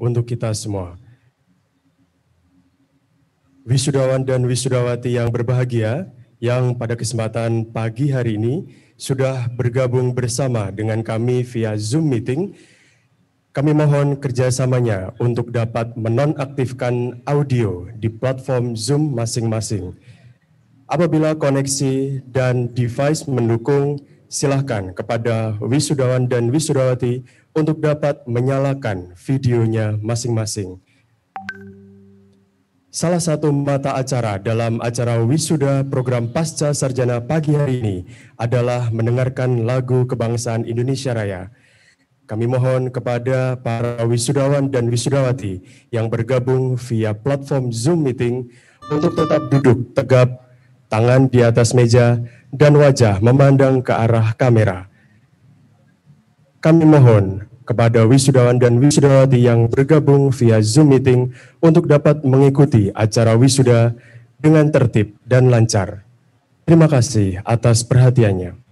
untuk kita semua. Wisudawan dan wisudawati yang berbahagia, yang pada kesempatan pagi hari ini sudah bergabung bersama dengan kami via Zoom meeting, kami mohon kerjasamanya untuk dapat menonaktifkan audio di platform Zoom masing-masing. Apabila koneksi dan device mendukung, silakan kepada wisudawan dan wisudawati untuk dapat menyalakan videonya masing-masing. Salah satu mata acara dalam acara wisuda program Pasca Sarjana pagi hari ini adalah mendengarkan lagu kebangsaan Indonesia Raya. Kami mohon kepada para wisudawan dan wisudawati yang bergabung via platform Zoom meeting untuk tetap duduk tegap, tangan di atas meja, dan wajah memandang ke arah kamera. Kami mohon kepada wisudawan dan wisudawati yang bergabung via Zoom meeting untuk dapat mengikuti acara wisuda dengan tertib dan lancar. Terima kasih atas perhatiannya.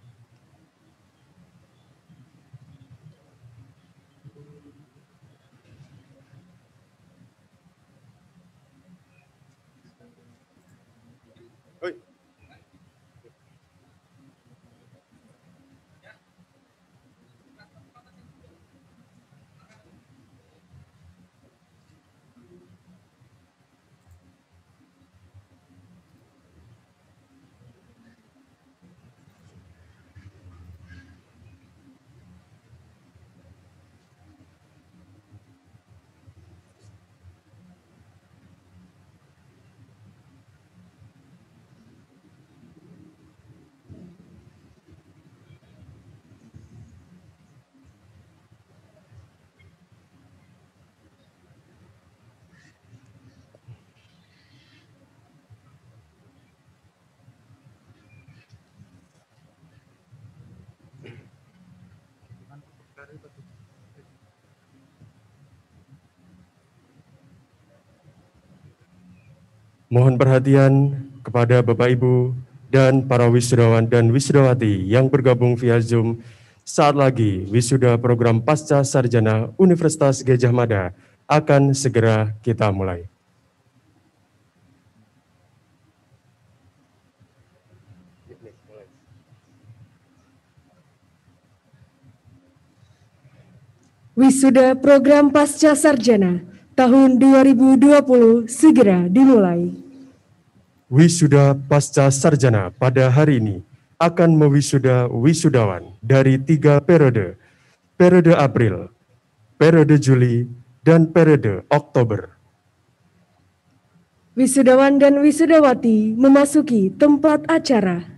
Mohon perhatian kepada Bapak Ibu dan para wisudawan dan wisudawati yang bergabung via Zoom. Saat lagi wisuda program Pasca Sarjana Universitas Gadjah Mada akan segera kita mulai. Wisuda program Pasca Sarjana tahun 2020 segera dimulai. Wisuda Pasca Sarjana pada hari ini akan mewisuda wisudawan dari 3 periode, periode April, periode Juli, dan periode Oktober. Wisudawan dan wisudawati memasuki tempat acara.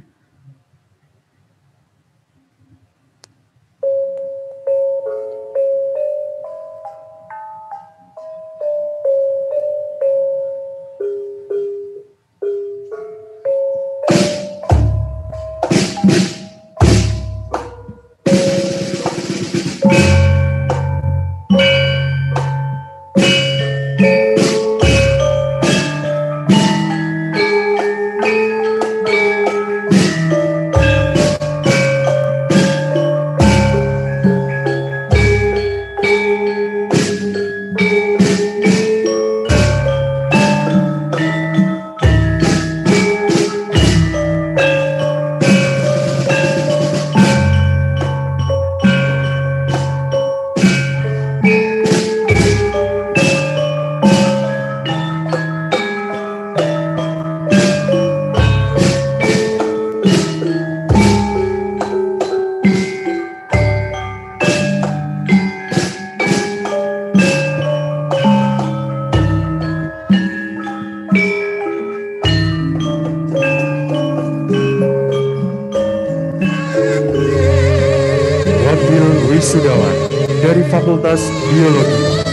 Wisudawan dari Fakultas Biologi,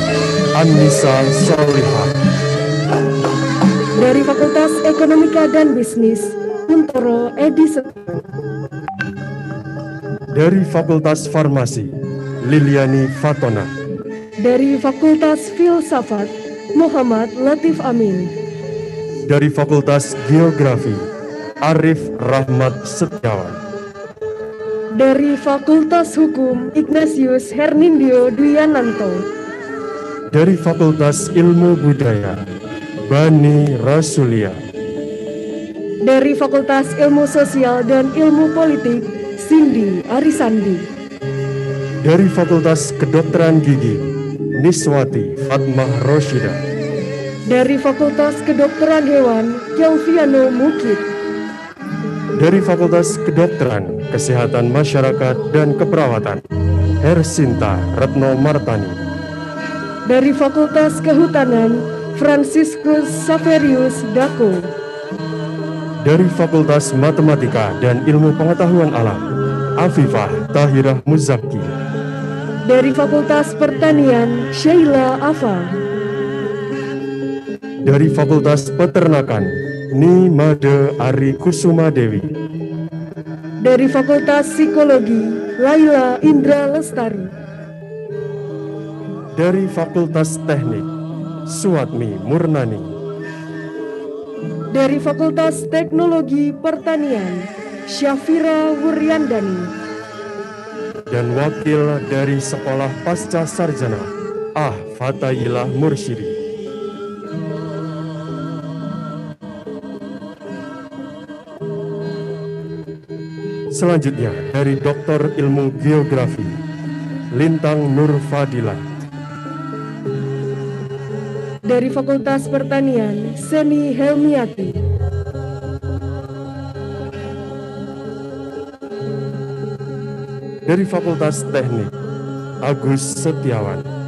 Annisa Salihah. Dari Fakultas Ekonomika dan Bisnis, Kuntoro Edi Setia. Dari Fakultas Farmasi, Liliani Fatona. Dari Fakultas Filsafat, Muhammad Latif Amin. Dari Fakultas Geografi, Arif Rahmat Setiawan. Dari Fakultas Hukum, Ignatius Hernindyo Dwiananto. dari Fakultas Ilmu Budaya, Bani Rasulia. Dari Fakultas Ilmu Sosial dan Ilmu Politik, Cindy Arisandi. Dari Fakultas Kedokteran Gigi, Niswati Fatmah Roshida. Dari Fakultas Kedokteran Hewan, Kelviano Mukid. Dari Fakultas Kedokteran, Kesehatan Masyarakat dan Keperawatan, Hersinta Retno Martani. Dari Fakultas Kehutanan, Franciscus Saverius Dako. Dari Fakultas Matematika dan Ilmu Pengetahuan Alam, Afifah Tahirah Muzaki. Dari Fakultas Pertanian, Sheila Afa. Dari Fakultas Peternakan, Nimade Ari Kusuma Dewi. Dari Fakultas Psikologi, Laila Indra Lestari. Dari Fakultas Teknik, Suatmi Murnani. Dari Fakultas Teknologi Pertanian, Syafira Wuryandani. Dan wakil dari Sekolah Pasca Sarjana, Fatailah Mursyidi. Selanjutnya dari Doktor Ilmu Geografi, Lintang Nur Fadilah. Dari Fakultas Pertanian, Seni Helmiati. Dari Fakultas Teknik, Agus Setiawan.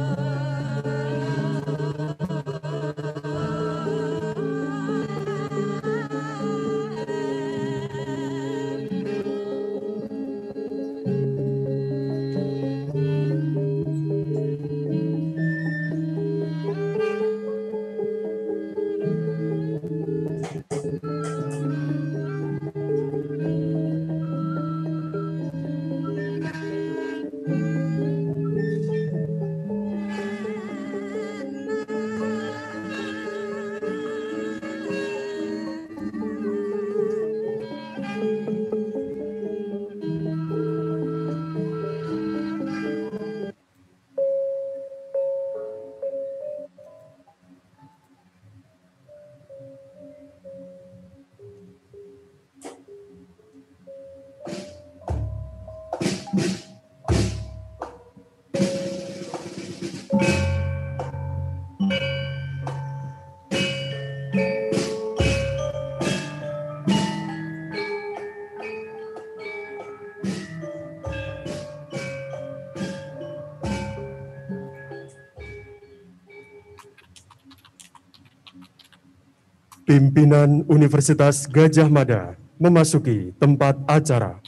Pimpinan Universitas Gadjah Mada memasuki tempat acara.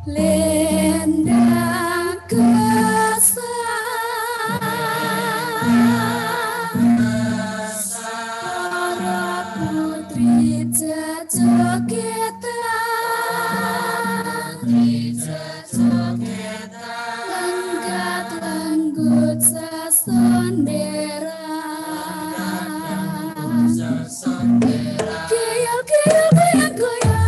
Lendang para putri jejogetan lengkat langgut sasondera goyang goyang goyang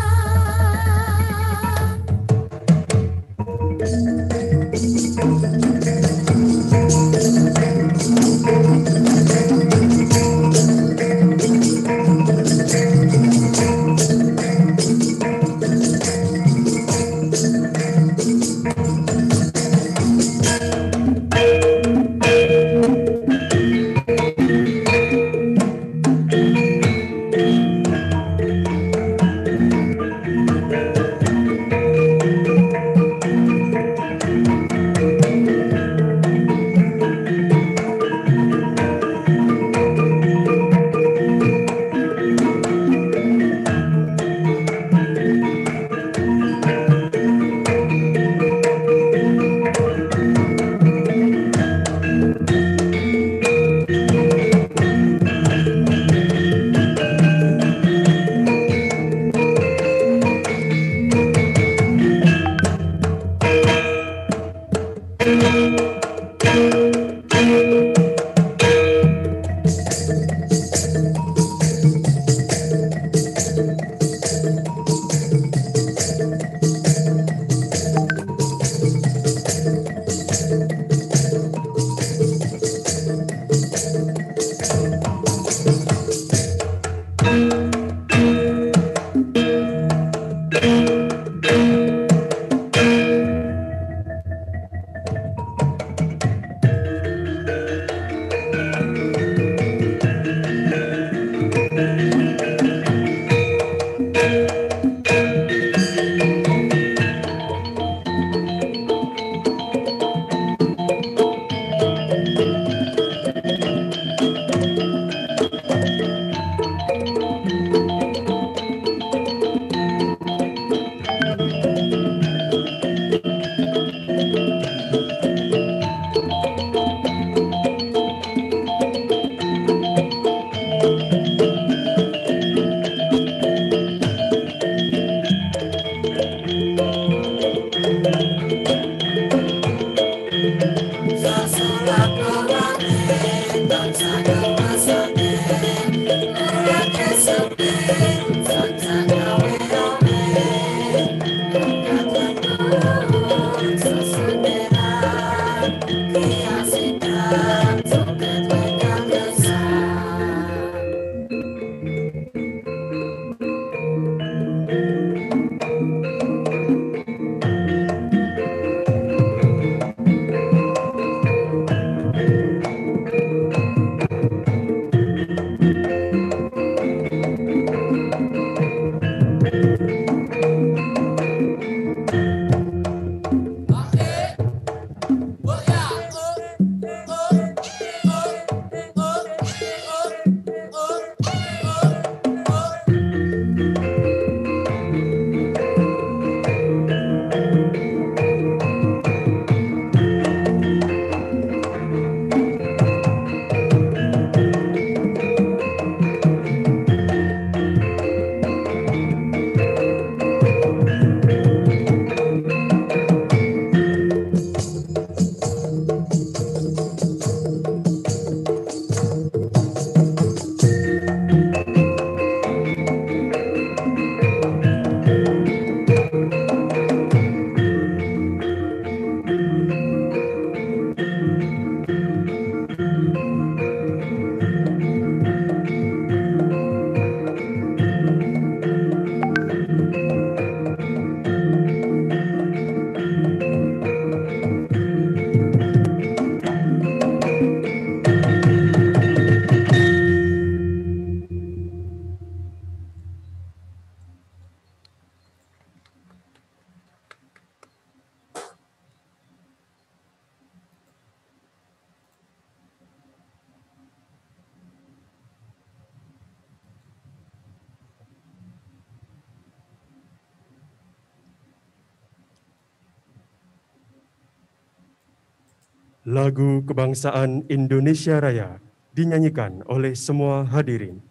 Lagu Kebangsaan Indonesia Raya dinyanyikan oleh semua hadirin.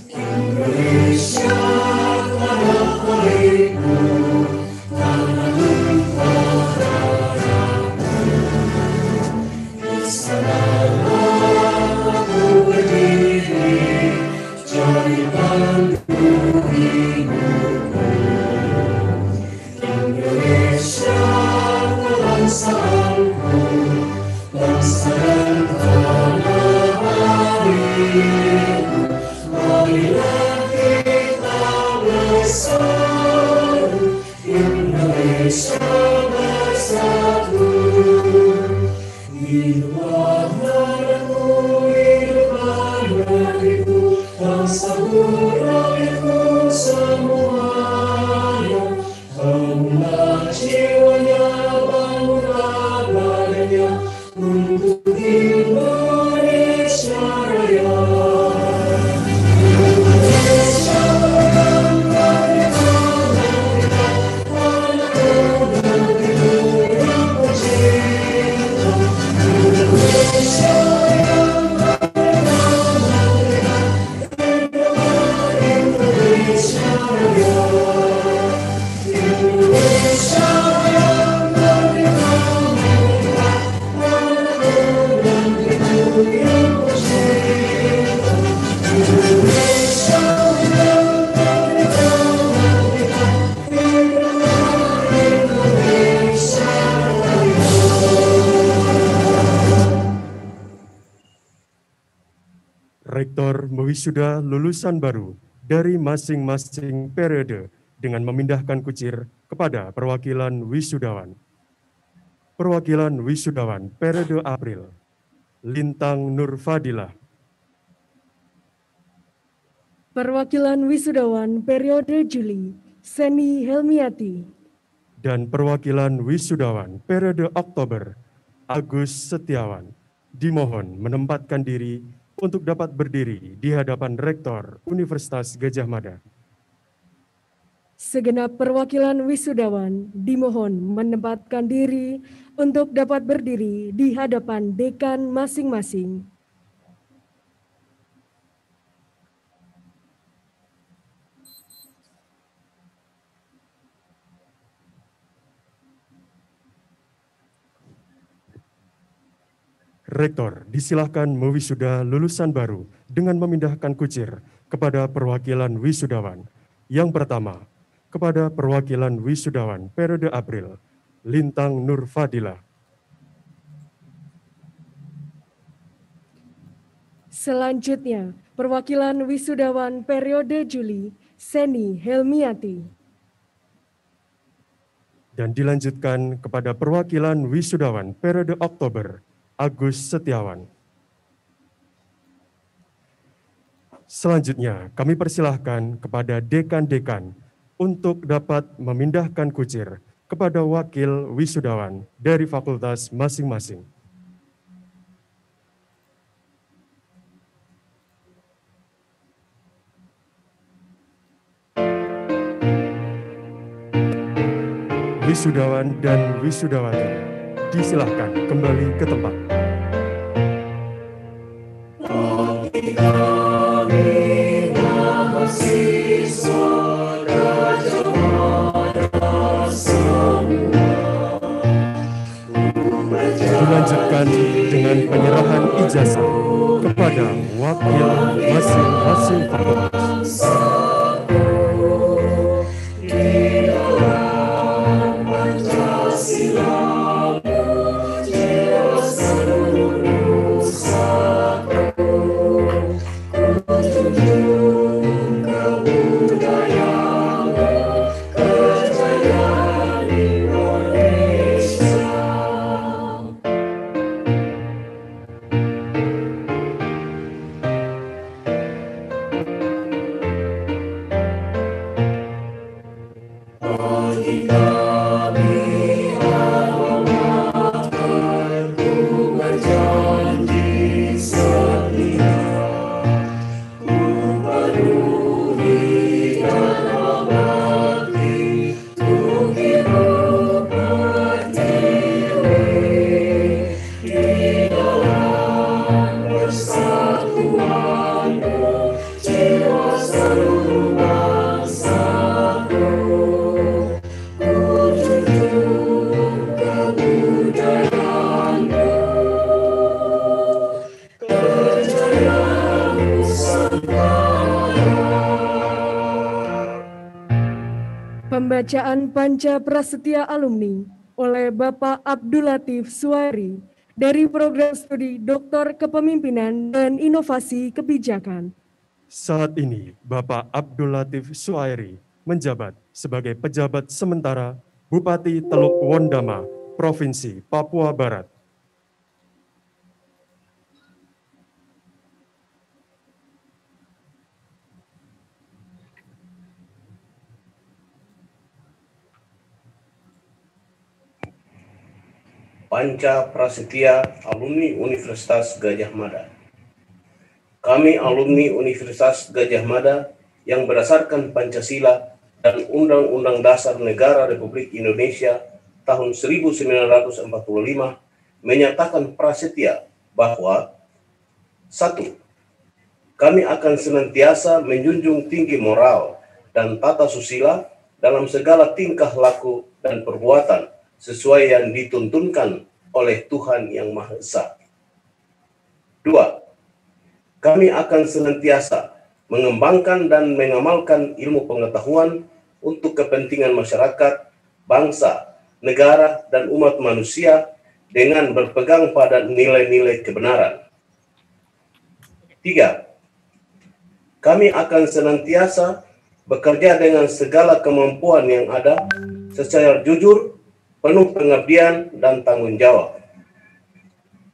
Indonesia tanah airku, tanah tumpah darahku. Di sanalah aku berdiri, jadi pandu hidupku. Indonesia bangsaku, bangsa dan tanah airku. Marilah kita bersatu, Indonesia bersatu. Hiduplah negeriku, hiduplah negeriku, bangsaku, rakyatku semuanya. Bangunlah jiwanya, bangunlah badannya, untuk Indonesia Raya. Rektor mewisuda lulusan baru dari masing-masing periode dengan memindahkan kucir kepada perwakilan wisudawan. Perwakilan wisudawan periode April, Lintang Nur Fadilah. Perwakilan wisudawan periode Juli, Seni Helmiati. Dan perwakilan wisudawan periode Oktober, Agus Setiawan, dimohon menempatkan diri untuk dapat berdiri di hadapan Rektor Universitas Gadjah Mada. Segenap perwakilan wisudawan dimohon menempatkan diri untuk dapat berdiri di hadapan dekan masing-masing. Rektor disilahkan mewisuda lulusan baru dengan memindahkan kucir kepada perwakilan wisudawan. Yang pertama, kepada perwakilan wisudawan periode April, Lintang Nur Fadilah. Selanjutnya, perwakilan wisudawan periode Juli, Seni Helmiati. Dan dilanjutkan kepada perwakilan wisudawan periode Oktober, Agus Setiawan. Selanjutnya, kami persilahkan kepada dekan-dekan untuk dapat memindahkan kucir kepada wakil wisudawan dari fakultas masing-masing. Wisudawan dan wisudawati, disilahkan kembali ke tempat. Dilanjutkan dengan penyerahan ijazah kepada wakil masing-masing fakultas. Pancasila, jiwa Pembacaan Panca Prasetya Alumni oleh Bapak Abdul Latif Suwairi dari Program Studi Doktor Kepemimpinan dan Inovasi Kebijakan. Saat ini, Bapak Abdul Latif Suwairi menjabat sebagai pejabat sementara Bupati Teluk Wondama, Provinsi Papua Barat. Panca Prasetya Alumni Universitas Gadjah Mada. Kami alumni Universitas Gadjah Mada yang berdasarkan Pancasila dan Undang-Undang Dasar Negara Republik Indonesia tahun 1945 menyatakan prasetya bahwa 1. Kami akan senantiasa menjunjung tinggi moral dan tata susila dalam segala tingkah laku dan perbuatan sesuai yang dituntunkan oleh Tuhan Yang Maha Esa. 2. Kami akan senantiasa mengembangkan dan mengamalkan ilmu pengetahuan untuk kepentingan masyarakat, bangsa, negara, dan umat manusia dengan berpegang pada nilai-nilai kebenaran. 3. Kami akan senantiasa bekerja dengan segala kemampuan yang ada secara jujur, penuh pengabdian dan tanggung jawab.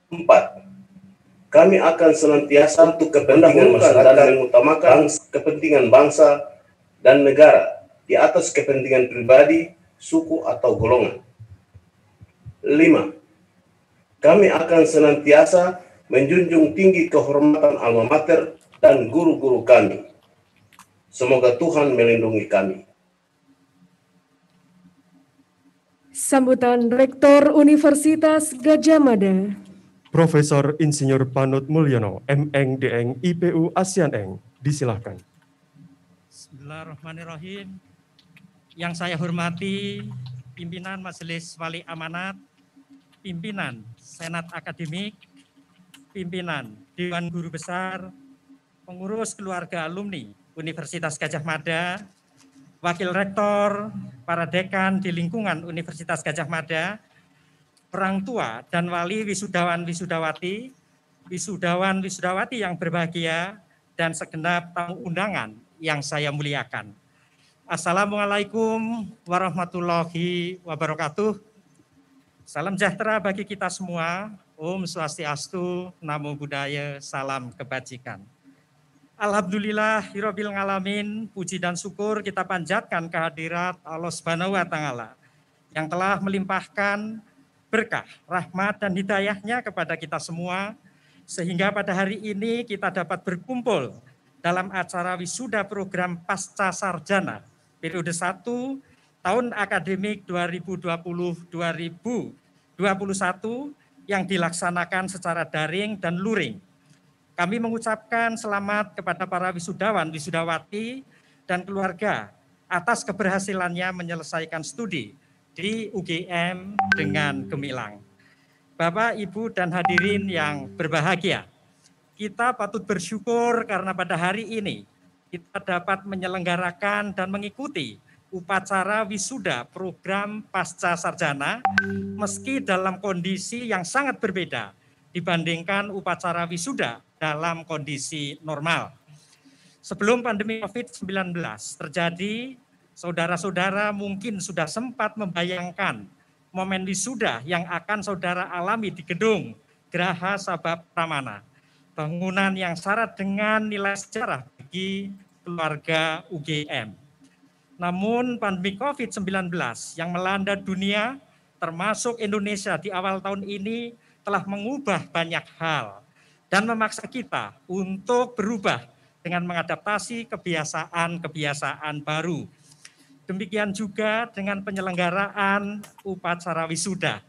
4. Kami akan senantiasa untuk kepentingan masyarakat dan mengutamakan kepentingan bangsa dan negara di atas kepentingan pribadi, suku, atau golongan. 5. Kami akan senantiasa menjunjung tinggi kehormatan alma mater dan guru-guru kami. Semoga Tuhan melindungi kami. Sambutan Rektor Universitas Gadjah Mada, Profesor Insinyur Panut Mulyono, M.Eng. D.Eng. IPU ASEAN Eng. Disilahkan. Bismillahirrahmanirrahim. Yang saya hormati pimpinan Majelis Wali Amanat, pimpinan Senat Akademik, pimpinan Dewan Guru Besar, pengurus keluarga alumni Universitas Gadjah Mada, Wakil Rektor, para dekan di lingkungan Universitas Gadjah Mada, orang tua dan wali wisudawan-wisudawati, wisudawan-wisudawati yang berbahagia, dan segenap tamu undangan yang saya muliakan. Assalamualaikum warahmatullahi wabarakatuh. Salam sejahtera bagi kita semua. Om Swastiastu, Namo Buddhaya, salam kebajikan. Alhamdulillahirabbil alamin, puji dan syukur kita panjatkan kehadirat Allah Subhanahu wa taala yang telah melimpahkan berkah, rahmat dan hidayahnya kepada kita semua sehingga pada hari ini kita dapat berkumpul dalam acara wisuda program Pasca Sarjana periode 1 tahun akademik 2020-2021 yang dilaksanakan secara daring dan luring. Kami mengucapkan selamat kepada para wisudawan, wisudawati, dan keluarga atas keberhasilannya menyelesaikan studi di UGM dengan gemilang. Bapak, Ibu, dan hadirin yang berbahagia, kita patut bersyukur karena pada hari ini kita dapat menyelenggarakan dan mengikuti upacara wisuda program Pasca Sarjana meski dalam kondisi yang sangat berbeda dibandingkan upacara wisuda dalam kondisi normal. Sebelum pandemi COVID-19 terjadi, saudara-saudara mungkin sudah sempat membayangkan momen wisuda yang akan saudara alami di gedung Geraha Sabha Pramana, bangunan yang syarat dengan nilai sejarah bagi keluarga UGM. Namun pandemi COVID-19 yang melanda dunia, termasuk Indonesia di awal tahun ini, telah mengubah banyak hal dan memaksa kita untuk berubah dengan mengadaptasi kebiasaan-kebiasaan baru. Demikian juga dengan penyelenggaraan upacara wisuda.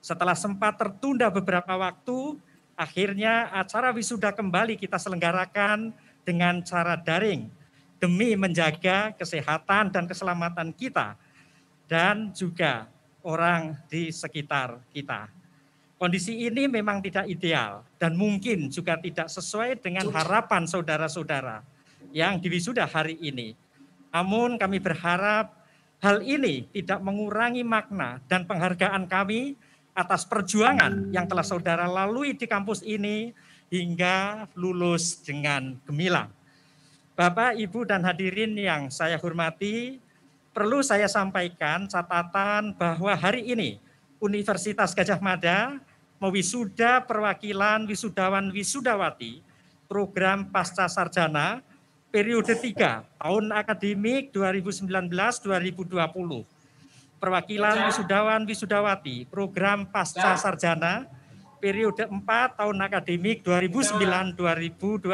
Setelah sempat tertunda beberapa waktu, akhirnya acara wisuda kembali kita selenggarakan dengan cara daring demi menjaga kesehatan dan keselamatan kita dan juga orang di sekitar kita. Kondisi ini memang tidak ideal dan mungkin juga tidak sesuai dengan harapan saudara-saudara yang diwisuda hari ini. Namun kami berharap Hal ini tidak mengurangi makna dan penghargaan kami atas perjuangan yang telah saudara lalui di kampus ini hingga lulus dengan gemilang. Bapak, Ibu, dan hadirin yang saya hormati, perlu saya sampaikan catatan bahwa hari ini Universitas Gadjah Mada mewisuda perwakilan wisudawan wisudawati program Pasca Sarjana periode 3 tahun akademik 2019-2020. Perwakilan wisudawan wisudawati program Pasca Sarjana periode 4 tahun akademik 2009-2020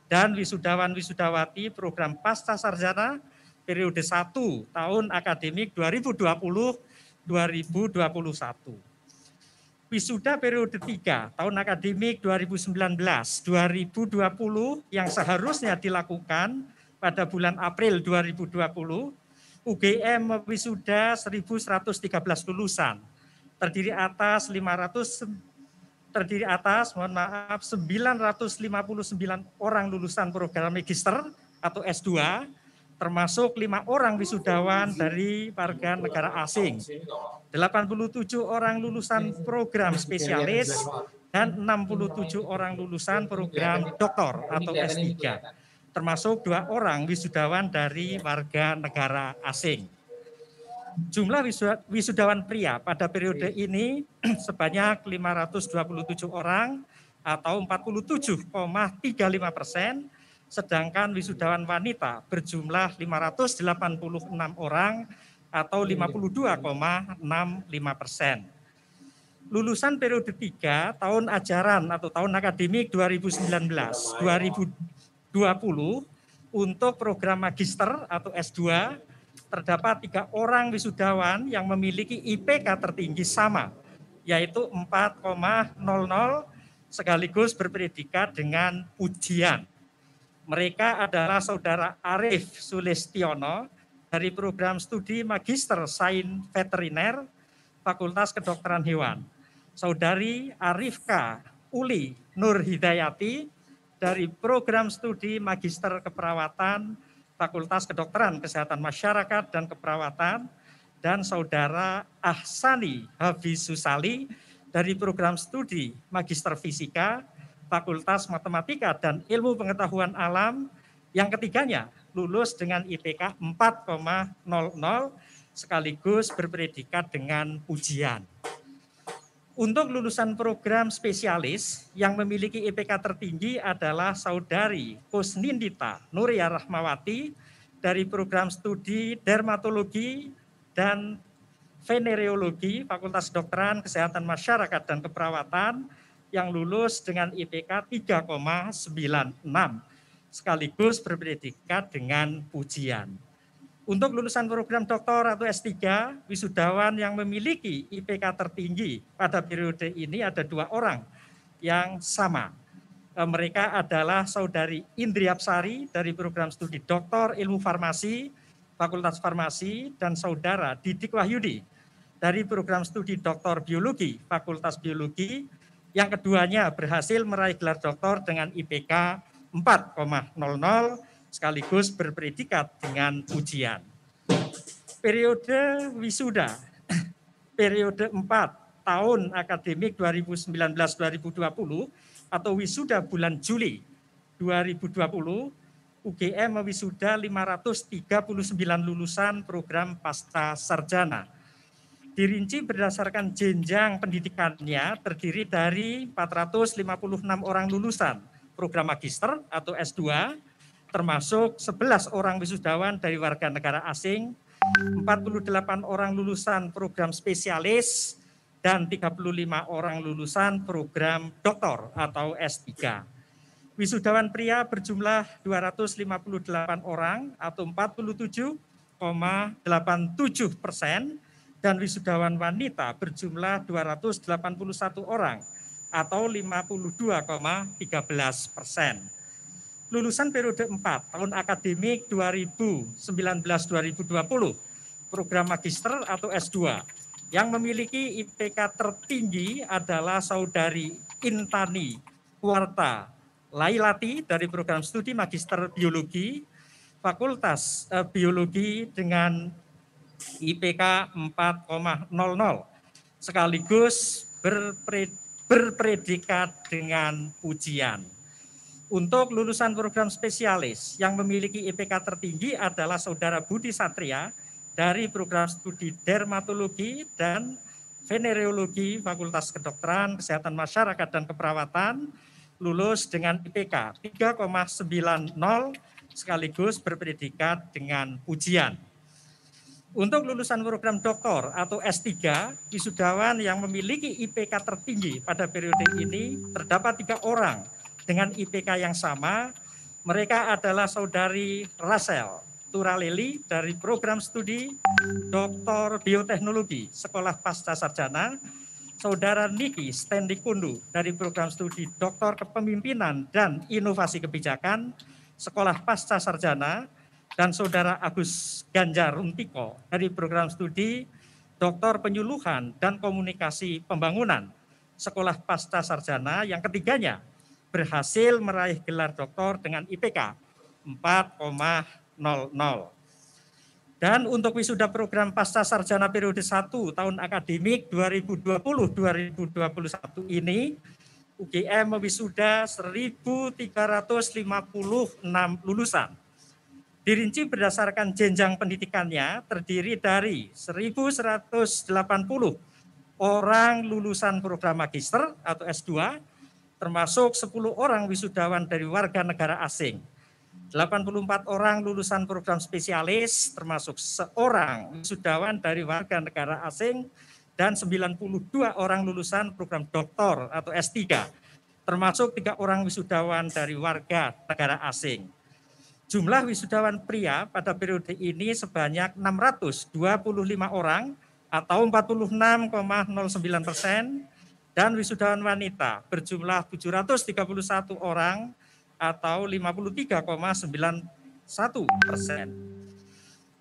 dan wisudawan wisudawati program Pasca Sarjana periode 1 tahun akademik 2020-2021. Wisuda periode 3 tahun akademik 2019-2020 yang seharusnya dilakukan pada bulan April 2020, UGM wisuda 1.113 lulusan, terdiri atas 959 orang lulusan program magister atau S2, termasuk 5 orang wisudawan dari warga negara asing, 87 orang lulusan program spesialis, dan 67 orang lulusan program doktor atau S3, termasuk 2 orang wisudawan dari warga negara asing. Jumlah wisudawan pria pada periode ini sebanyak 527 orang atau 47,35%, sedangkan wisudawan wanita berjumlah 586 orang atau 52,65%. Lulusan periode 3 tahun ajaran atau tahun akademik 2019-2020 untuk program magister atau S2 terdapat 3 orang wisudawan yang memiliki IPK tertinggi sama, yaitu 4,00 sekaligus berpredikat dengan ujian. Mereka adalah Saudara Arif Sulistiono dari program studi Magister Sains Veteriner, Fakultas Kedokteran Hewan. Saudari Arifka Uli Nur Hidayati dari program studi Magister Keperawatan, Fakultas Kedokteran Kesehatan Masyarakat dan Keperawatan, dan Saudara Ahsani Hafiz Susali dari program studi Magister Fisika, Fakultas Matematika dan Ilmu Pengetahuan Alam, yang ketiganya lulus dengan IPK 4,00 sekaligus berpredikat dengan ujian. Untuk lulusan program spesialis yang memiliki IPK tertinggi adalah Saudari Kusnindita Nuria Rahmawati dari program studi Dermatologi dan Venereologi, Fakultas Kedokteran Kesehatan Masyarakat dan Keperawatan, yang lulus dengan IPK 3,96 sekaligus berpredikat dengan ujian. Untuk lulusan program doktor atau S3, wisudawan yang memiliki IPK tertinggi pada periode ini ada 2 orang yang sama. Mereka adalah Saudari Indriapsari dari program studi Doktor Ilmu Farmasi, Fakultas Farmasi, dan Saudara Didik Wahyudi dari program studi Doktor Biologi, Fakultas Biologi, yang keduanya berhasil meraih gelar doktor dengan IPK 4,00 sekaligus berpredikat dengan ujian. Periode wisuda, periode 4 tahun akademik 2019-2020 atau wisuda bulan Juli 2020, UGM mewisuda 539 lulusan program Pasca Sarjana. Dirinci berdasarkan jenjang pendidikannya terdiri dari 456 orang lulusan program magister atau S2, termasuk 11 orang wisudawan dari warga negara asing, 48 orang lulusan program spesialis, dan 35 orang lulusan program doktor atau S3. Wisudawan pria berjumlah 258 orang atau 47,87%, dan wisudawan wanita berjumlah 281 orang atau 52,13%. Lulusan periode 4 tahun akademik 2019-2020 program magister atau S2 yang memiliki IPK tertinggi adalah Saudari Intani Warta Lailati dari program studi Magister Biologi, Fakultas Biologi dengan IPK 4,00 sekaligus berpredikat dengan pujian. Untuk lulusan program spesialis yang memiliki IPK tertinggi adalah Saudara Budi Satria dari program studi dermatologi dan venereologi Fakultas Kedokteran, Kesehatan Masyarakat dan Keperawatan, lulus dengan IPK 3,90 sekaligus berpredikat dengan pujian. Untuk lulusan program doktor atau S3, wisudawan yang memiliki IPK tertinggi pada periode ini terdapat 3 orang dengan IPK yang sama. Mereka adalah Saudari Rachel Turaleli dari program studi Doktor Bioteknologi Sekolah Pasca Sarjana, Saudara Niki Stanley Kundu dari program studi Doktor Kepemimpinan dan Inovasi Kebijakan Sekolah Pasca Sarjana, dan Saudara Agus Ganjar Runtiko dari program studi Doktor Penyuluhan dan Komunikasi Pembangunan Sekolah Pasca Sarjana, yang ketiganya berhasil meraih gelar doktor dengan IPK 4,00. Dan untuk wisuda program pasca sarjana periode 1 tahun akademik 2020-2021 ini, UGM mewisuda 1.356 lulusan. Dirinci berdasarkan jenjang pendidikannya terdiri dari 1.180 orang lulusan program magister atau S2, termasuk 10 orang wisudawan dari warga negara asing, 84 orang lulusan program spesialis, termasuk seorang wisudawan dari warga negara asing, dan 92 orang lulusan program doktor atau S3, termasuk 3 orang wisudawan dari warga negara asing. Jumlah wisudawan pria pada periode ini sebanyak 625 orang atau 46,09%, dan wisudawan wanita berjumlah 731 orang atau 53,91%.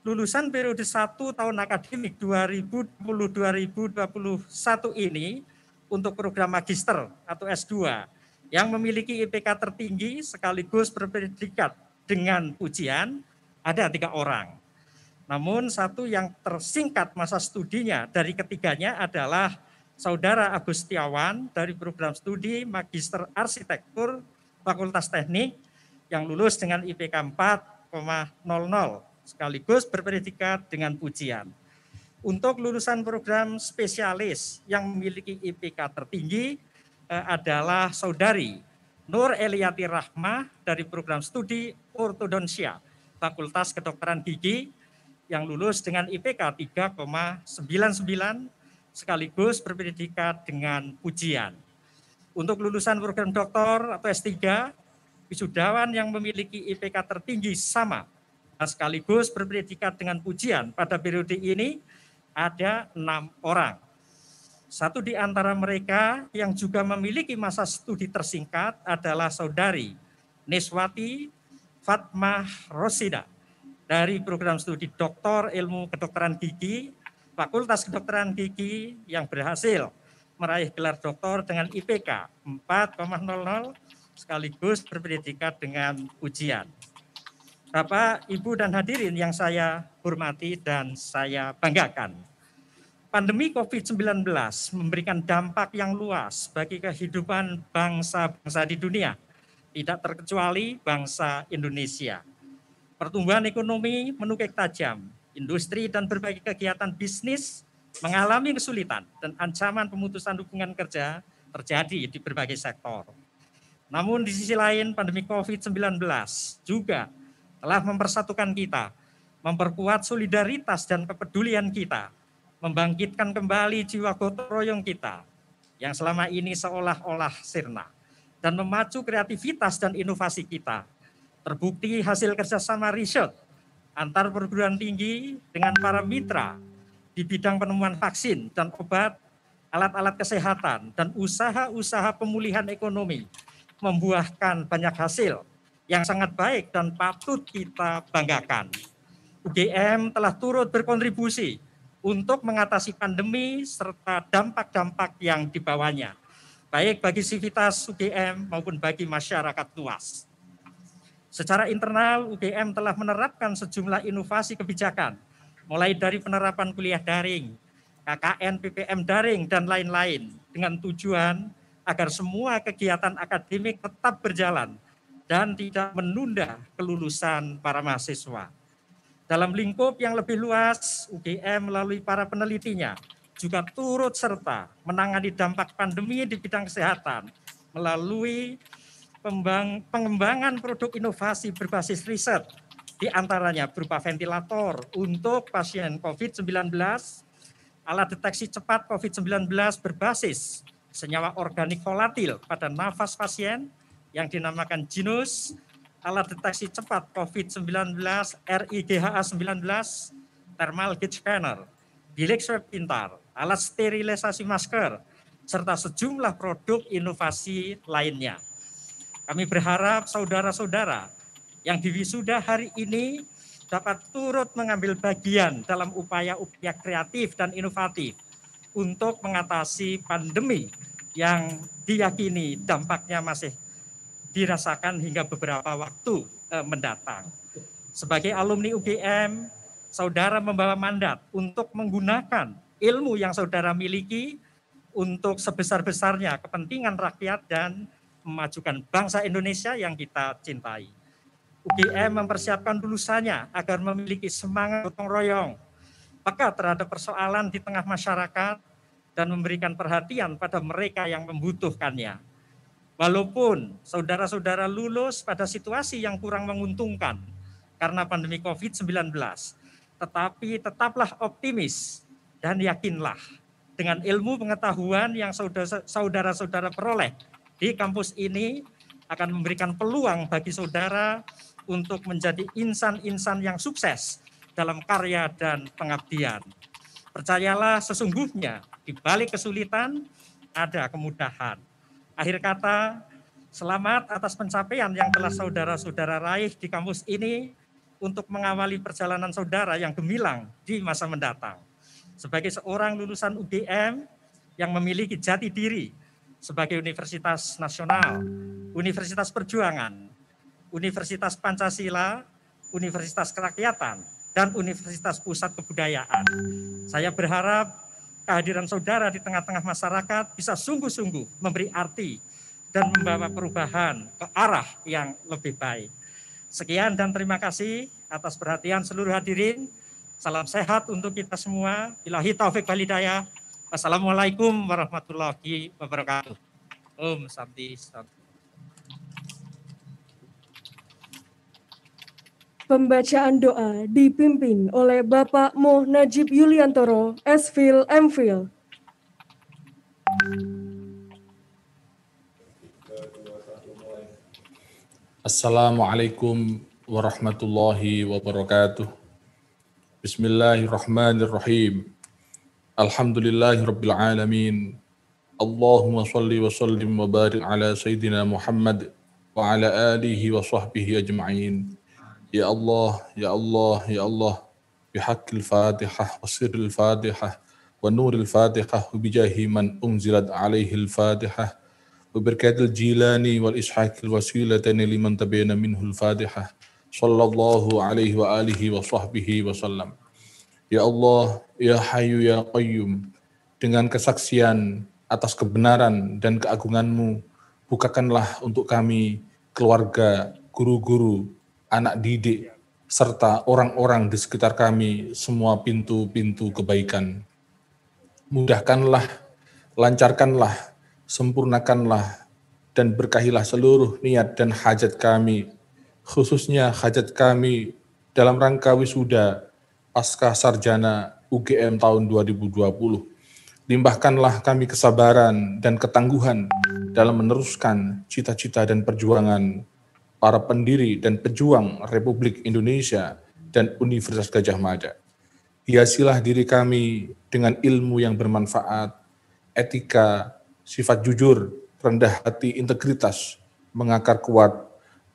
Lulusan periode 1 tahun akademik 2020-2021 ini untuk program magister atau S2 yang memiliki IPK tertinggi sekaligus berpredikat dengan pujian ada 3 orang. Namun satu yang tersingkat masa studinya dari ketiganya adalah Saudara Agustiawan dari program studi Magister Arsitektur Fakultas Teknik yang lulus dengan IPK 4,00 sekaligus berpredikat dengan pujian. Untuk lulusan program spesialis yang memiliki IPK tertinggi adalah Saudari Nur Eliati Rahmah dari program studi Ortodonsia Fakultas Kedokteran Gigi yang lulus dengan IPK 3,99 sekaligus berpredikat dengan pujian. Untuk lulusan program doktor atau S3, wisudawan yang memiliki IPK tertinggi sama sekaligus berpredikat dengan pujian pada periode ini ada 6 orang. Satu di antara mereka yang juga memiliki masa studi tersingkat adalah Saudari Neswati Fatmah Rosida dari program studi Doktor Ilmu Kedokteran Gigi Fakultas Kedokteran Gigi yang berhasil meraih gelar doktor dengan IPK 4,00 sekaligus berpredikat dengan pujian. Bapak, Ibu, dan hadirin yang saya hormati dan saya banggakan. Pandemi COVID-19 memberikan dampak yang luas bagi kehidupan bangsa-bangsa di dunia, tidak terkecuali bangsa Indonesia. Pertumbuhan ekonomi menukik tajam, industri dan berbagai kegiatan bisnis mengalami kesulitan dan ancaman pemutusan hubungan kerja terjadi di berbagai sektor. Namun di sisi lain pandemi COVID-19 juga telah mempersatukan kita, memperkuat solidaritas dan kepedulian kita, membangkitkan kembali jiwa gotong royong kita yang selama ini seolah-olah sirna, dan memacu kreativitas dan inovasi kita. Terbukti hasil kerjasama riset antar perguruan tinggi dengan para mitra di bidang penemuan vaksin dan obat, alat-alat kesehatan, dan usaha-usaha pemulihan ekonomi membuahkan banyak hasil yang sangat baik dan patut kita banggakan. UGM telah turut berkontribusi untuk mengatasi pandemi serta dampak-dampak yang dibawanya, baik bagi sivitas UGM maupun bagi masyarakat luas. Secara internal, UGM telah menerapkan sejumlah inovasi kebijakan mulai dari penerapan kuliah daring, KKN, PPM daring, dan lain-lain, dengan tujuan agar semua kegiatan akademik tetap berjalan dan tidak menunda kelulusan para mahasiswa. Dalam lingkup yang lebih luas, UGM melalui para penelitinya juga turut serta menangani dampak pandemi di bidang kesehatan melalui pengembangan produk inovasi berbasis riset, di antaranya berupa ventilator untuk pasien COVID-19, alat deteksi cepat COVID-19 berbasis senyawa organik volatil pada nafas pasien yang dinamakan Genus, alat deteksi cepat COVID-19 RIGHA-19, thermal gauge scanner, bilik swab pintar, alat sterilisasi masker, serta sejumlah produk inovasi lainnya. Kami berharap saudara-saudara yang diwisuda hari ini dapat turut mengambil bagian dalam upaya-upaya kreatif dan inovatif untuk mengatasi pandemi yang diyakini dampaknya masih dirasakan hingga beberapa waktu mendatang. Sebagai alumni UGM, saudara membawa mandat untuk menggunakan ilmu yang saudara miliki untuk sebesar-besarnya kepentingan rakyat dan memajukan bangsa Indonesia yang kita cintai. UGM mempersiapkan lulusannya agar memiliki semangat gotong royong, peka terhadap persoalan di tengah masyarakat, dan memberikan perhatian pada mereka yang membutuhkannya. Walaupun saudara-saudara lulus pada situasi yang kurang menguntungkan karena pandemi COVID-19, tetapi tetaplah optimis dan yakinlah dengan ilmu pengetahuan yang saudara-saudara peroleh di kampus ini akan memberikan peluang bagi saudara untuk menjadi insan-insan yang sukses dalam karya dan pengabdian. Percayalah, sesungguhnya di balik kesulitan ada kemudahan. Akhir kata, selamat atas pencapaian yang telah saudara-saudara raih di kampus ini untuk mengawali perjalanan saudara yang gemilang di masa mendatang. Sebagai seorang lulusan UGM yang memiliki jati diri sebagai universitas nasional, universitas perjuangan, universitas Pancasila, universitas kerakyatan, dan universitas pusat kebudayaan. Saya berharap kehadiran saudara di tengah-tengah masyarakat bisa sungguh-sungguh memberi arti dan membawa perubahan ke arah yang lebih baik. Sekian dan terima kasih atas perhatian seluruh hadirin. Salam sehat untuk kita semua. Billahi taufik wal hidayah. Wassalamualaikum warahmatullahi wabarakatuh. Om Santi. Pembacaan doa dipimpin oleh Bapak Moh Najib Yuliantoro, S.Phil, M.Phil. Assalamualaikum warahmatullahi wabarakatuh. Bismillahirrahmanirrahim. Alhamdulillahi rabbil alamin. Allahumma salli wa sallim wa barik ala Sayyidina Muhammad wa ala alihi wa sahbihi ajma'in. Ya Allah, Ya Allah, Ya Allah, bihaqqil Fatihah wa sirril Fatihah wa nuril Fatihah wa bijahi man unzilat alaihil Fatihah wa birkatil Jilani wal ishaqil wasilatani liman tabayana minhul Fatihah sallallahu alaihi wa alihi wa sahbihi wa sallam. Ya Allah, Ya Hayyu Ya Qayyum, dengan kesaksian atas kebenaran dan keagungan-Mu, bukakanlah untuk kami, keluarga, guru-guru, anak didik, serta orang-orang di sekitar kami semua pintu-pintu kebaikan. Mudahkanlah, lancarkanlah, sempurnakanlah, dan berkahilah seluruh niat dan hajat kami, khususnya hajat kami dalam rangka wisuda Pasca Sarjana UGM tahun 2020. Limpahkanlah kami kesabaran dan ketangguhan dalam meneruskan cita-cita dan perjuangan para pendiri dan pejuang Republik Indonesia dan Universitas Gadjah Mada. Hiasilah diri kami dengan ilmu yang bermanfaat, etika, sifat jujur, rendah hati, integritas, mengakar kuat,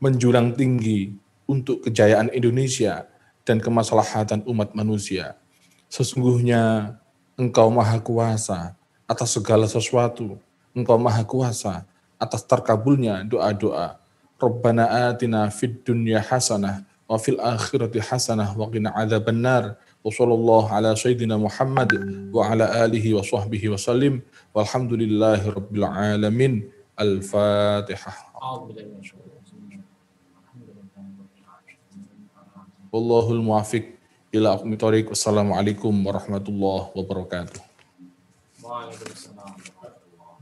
menjulang tinggi untuk kejayaan Indonesia dan kemaslahatan umat manusia. Sesungguhnya Engkau Maha Kuasa atas segala sesuatu. Engkau Maha Kuasa atas terkabulnya doa-doa. Rabbana atina fid dunya hasanah wa fil akhirati hasanah wa qina adzabannar. Wa sallallahu ala sayyidina Muhammad wa ala alihi wa sahbihi wa sallim. Walhamdulillahi rabbil alamin. Al-Fatihah. Wallahul muwafiq ila aqwamit thoriq. Wassalamualaikum warahmatullahi wabarakatuh.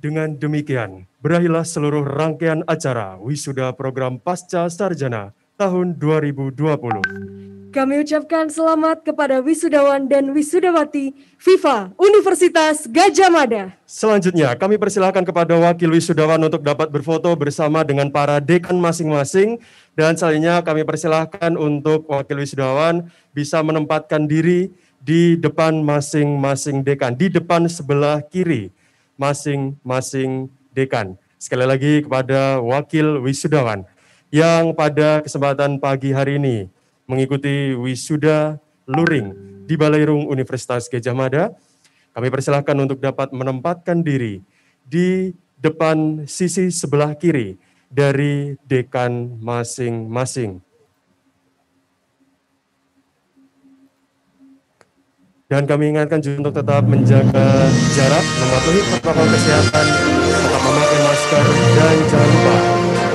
Dengan demikian, berakhirlah seluruh rangkaian acara Wisuda Program Pasca Sarjana tahun 2020. Kami ucapkan selamat kepada wisudawan dan wisudawati FIFA Universitas Gadjah Mada. Selanjutnya, kami persilahkan kepada wakil wisudawan untuk dapat berfoto bersama dengan para dekan masing-masing. Dan selanjutnya kami persilahkan untuk wakil wisudawan bisa menempatkan diri di depan masing-masing dekan, di depan sebelah kiri masing-masing dekan. Sekali lagi kepada wakil wisudawan yang pada kesempatan pagi hari ini mengikuti wisuda luring di Balairung Universitas Gadjah Mada, kami persilahkan untuk dapat menempatkan diri di depan sisi sebelah kiri dari dekan masing-masing. Dan kami ingatkan juga untuk tetap menjaga jarak, mematuhi protokol kesehatan, tetap memakai masker, dan jangan lupa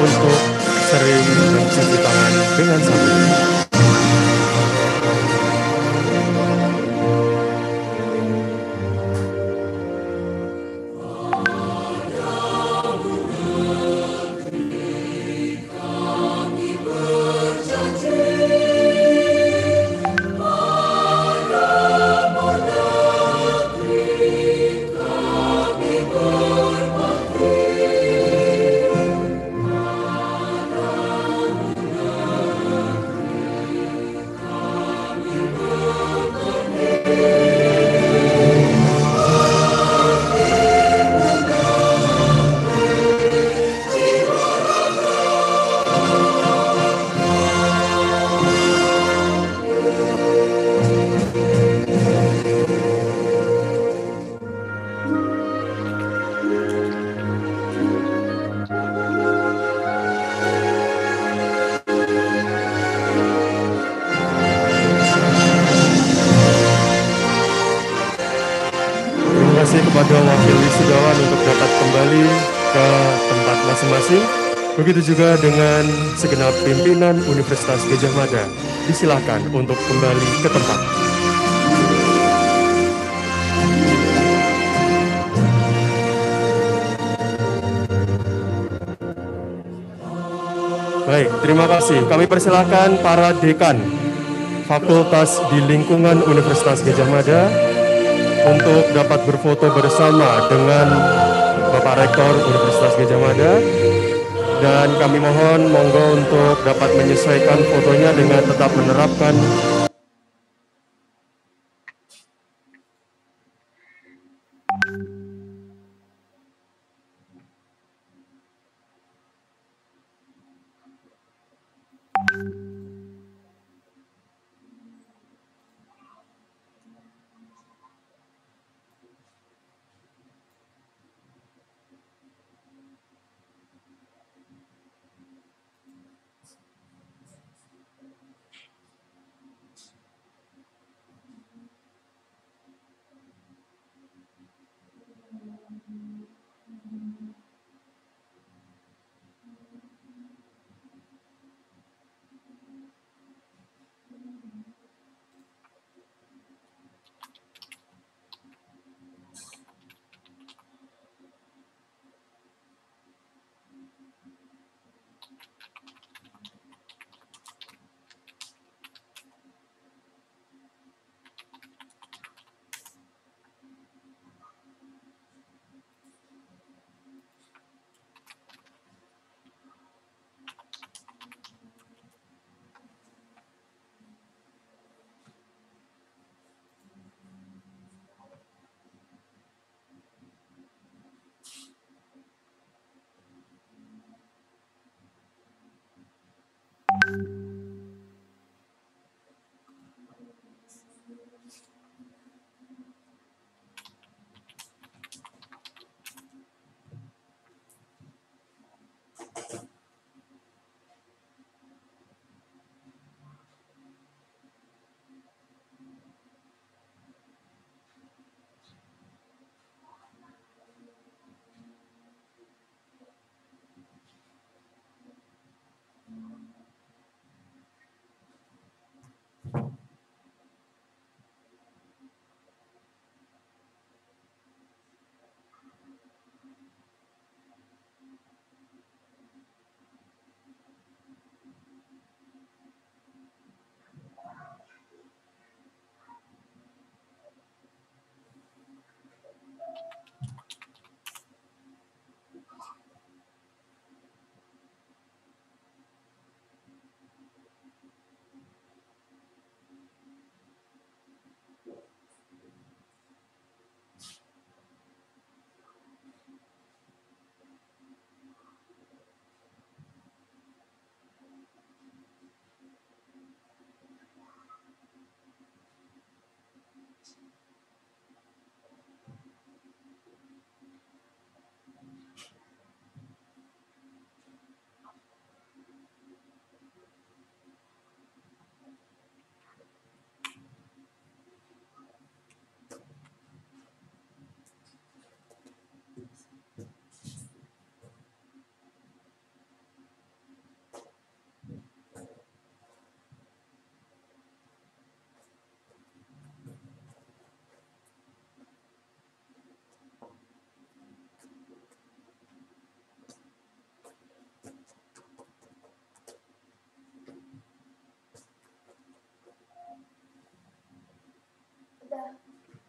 untuk sering mencuci tangan dengan sabun. Kepada wakil wisudawan untuk dapat kembali ke tempat masing-masing. Begitu juga dengan segenap pimpinan Universitas Gadjah Mada. Disilakan untuk kembali ke tempat. Baik, terima kasih. Kami persilakan para dekan fakultas di lingkungan Universitas Gadjah Mada untuk dapat berfoto bersama dengan Bapak Rektor Universitas Gadjah Mada. Dan kami mohon monggo untuk dapat menyesuaikan fotonya dengan tetap menerapkan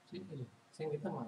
Sing di teman.